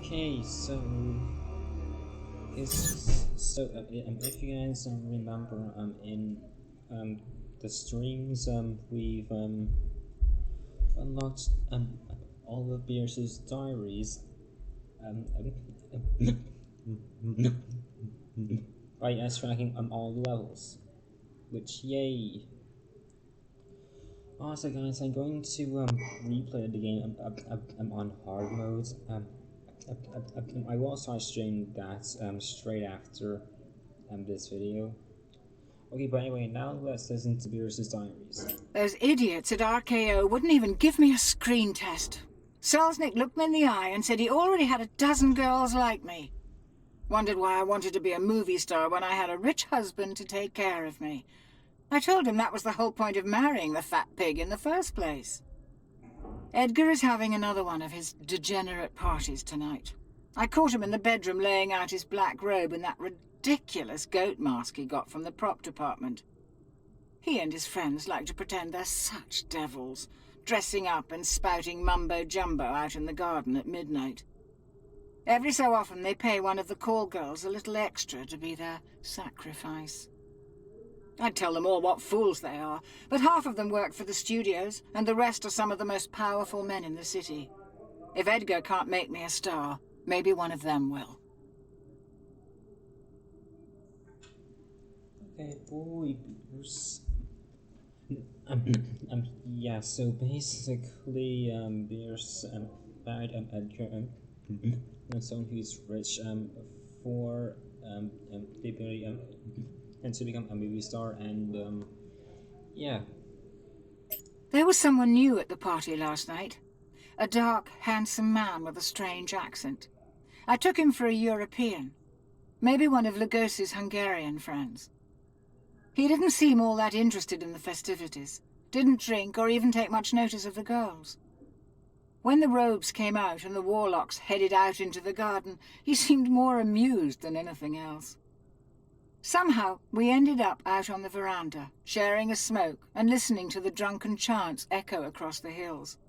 Okay, if you guys remember in um the streams we've unlocked all of Bierce's diaries by tracking all the levels, which yay. Also, guys, I'm going to replay the game on hard mode. I will start streaming that straight after this video. Okay, but anyway, now let's listen to Bierce's diaries. Those idiots at RKO wouldn't even give me a screen test. Selznick looked me in the eye and said he already had a dozen girls like me. Wondered why I wanted to be a movie star when I had a rich husband to take care of me. I told him that was the whole point of marrying the fat pig in the first place. Edgar is having another one of his degenerate parties tonight. I caught him in the bedroom laying out his black robe in that ridiculous goat mask he got from the prop department. He and his friends like to pretend they're such devils, dressing up and spouting mumbo-jumbo out in the garden at midnight. Every so often they pay one of the call girls a little extra to be their sacrifice. I'd tell them all what fools they are, but half of them work for the studios, and the rest are some of the most powerful men in the city. If Edgar can't make me a star, maybe one of them will. Okay, boy, Bierce. Yeah, so basically, Bierce married Edgar, someone who's rich, for the ability and to become a movie star, and yeah. There was someone new at the party last night. A dark, handsome man with a strange accent. I took him for a European. Maybe one of Lugosi's Hungarian friends. He didn't seem all that interested in the festivities. Didn't drink or even take much notice of the girls. When the robes came out and the warlocks headed out into the garden, he seemed more amused than anything else. Somehow, we ended up out on the veranda, sharing a smoke and listening to the drunken chants echo across the hills.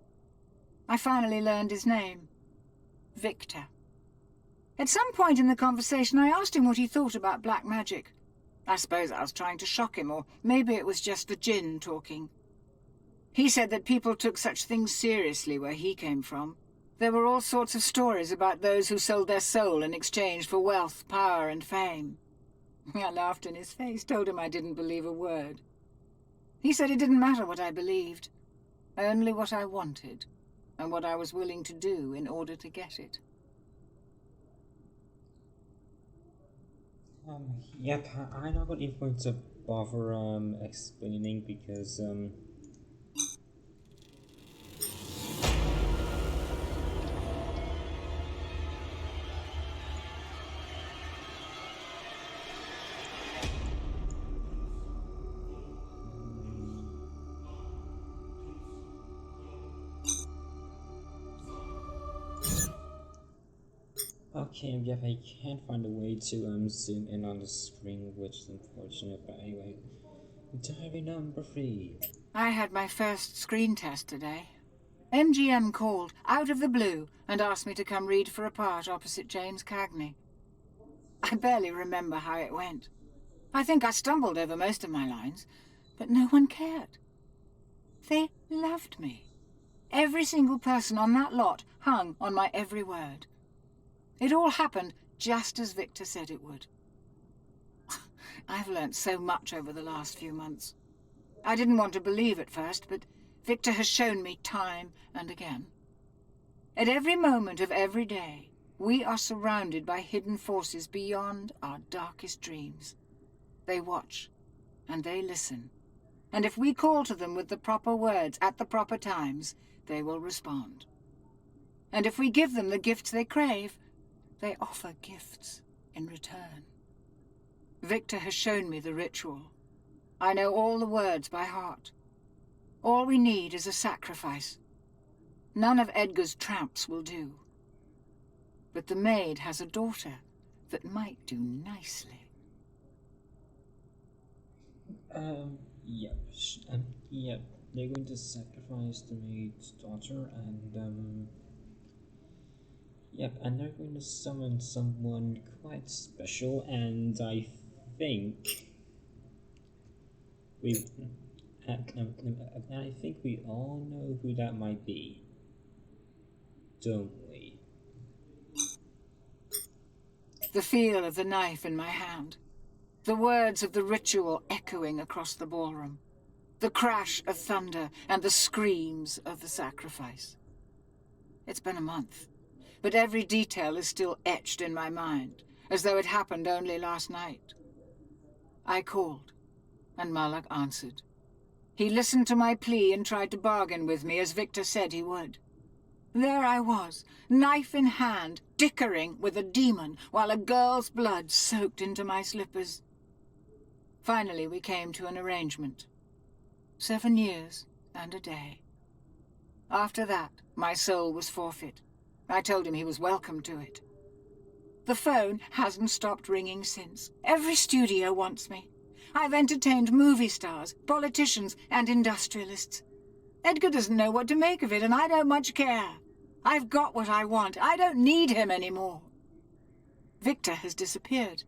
I finally learned his name. Victor. At some point in the conversation, I asked him what he thought about black magic. I suppose I was trying to shock him, or maybe it was just the djinn talking. He said that people took such things seriously where he came from. There were all sorts of stories about those who sold their soul in exchange for wealth, power, and fame. I laughed in his face, told him I didn't believe a word. He said it didn't matter what I believed, only what I wanted, and what I was willing to do in order to get it. Yep, I'm not even going to bother explaining because okay, yep, I can't find a way to zoom in on the screen, which is unfortunate, but anyway. Diary number 3. I had my first screen test today. MGM called, out of the blue, and asked me to come read for a part opposite James Cagney. I barely remember how it went. I think I stumbled over most of my lines, but no one cared. They loved me. Every single person on that lot hung on my every word. It all happened just as Victor said it would. I've learnt so much over the last few months. I didn't want to believe at first, but Victor has shown me time and again. At every moment of every day, we are surrounded by hidden forces beyond our darkest dreams. They watch, and they listen. And if we call to them with the proper words at the proper times, they will respond. And if we give them the gifts they crave, they offer gifts in return. Victor has shown me the ritual. I know all the words by heart. All we need is a sacrifice. None of Edgar's tramps will do. But the maid has a daughter that might do nicely. Yep, yep, they're going to sacrifice the maid's daughter, and Yep, and they're going to summon someone quite special, and I think we, and I think we all know who that might be, don't we? The feel of the knife in my hand. The words of the ritual echoing across the ballroom. The crash of thunder and the screams of the sacrifice. It's been a month, but every detail is still etched in my mind, as though it happened only last night. I called, and Malak answered. He listened to my plea and tried to bargain with me, as Victor said he would. There I was, knife in hand, dickering with a demon, while a girl's blood soaked into my slippers. Finally, we came to an arrangement. 7 years and a day. After that, my soul was forfeit. I told him he was welcome to it. The phone hasn't stopped ringing since. Every studio wants me. I've entertained movie stars, politicians, and industrialists. Edgar doesn't know what to make of it, and I don't much care. I've got what I want. I don't need him anymore. Victor has disappeared.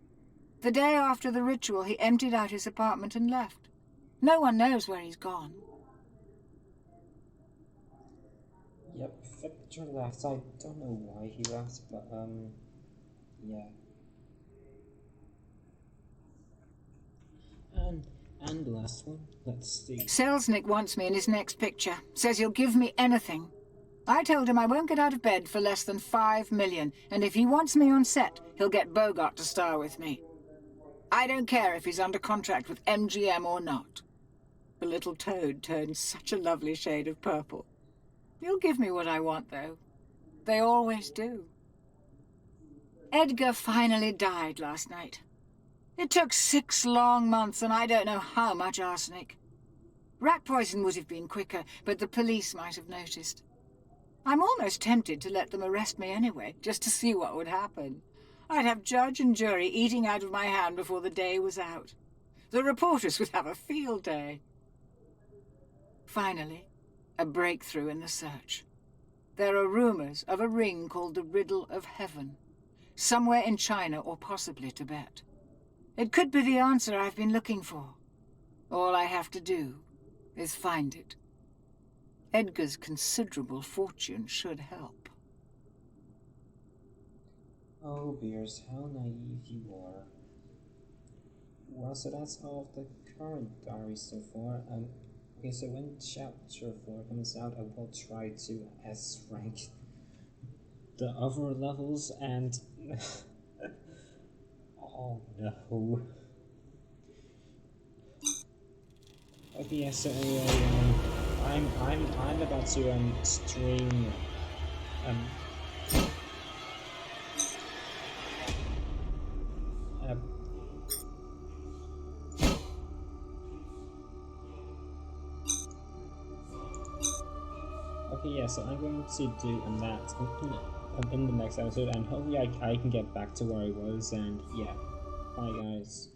The day after the ritual, he emptied out his apartment and left. No one knows where he's gone. Yep, Victor left. I don't know why he left, but yeah. And the last one. Let's see. Selznick wants me in his next picture. Says he'll give me anything. I told him I won't get out of bed for less than 5 million, and if he wants me on set, he'll get Bogart to star with me. I don't care if he's under contract with MGM or not. The little toad turned such a lovely shade of purple. He'll give me what I want, though. They always do. Edgar finally died last night. It took 6 long months, and I don't know how much arsenic. Rat poison would have been quicker, but the police might have noticed. I'm almost tempted to let them arrest me anyway, just to see what would happen. I'd have judge and jury eating out of my hand before the day was out. The reporters would have a field day. Finally, a breakthrough in the search. There are rumors of a ring called the Riddle of Heaven, somewhere in China or possibly Tibet. It could be the answer I've been looking for. All I have to do is find it. Edgar's considerable fortune should help. Oh, Bierce, how naive you are. Well, so that's all of the current diaries so far. Okay, so when chapter 4 comes out, I will try to S-rank the other levels, and oh no. Okay, yeah, so anyway, I'm about to stream uh, okay, yeah, so I'm going to do that in the next episode, and hopefully I can get back to where I was, and yeah, bye guys.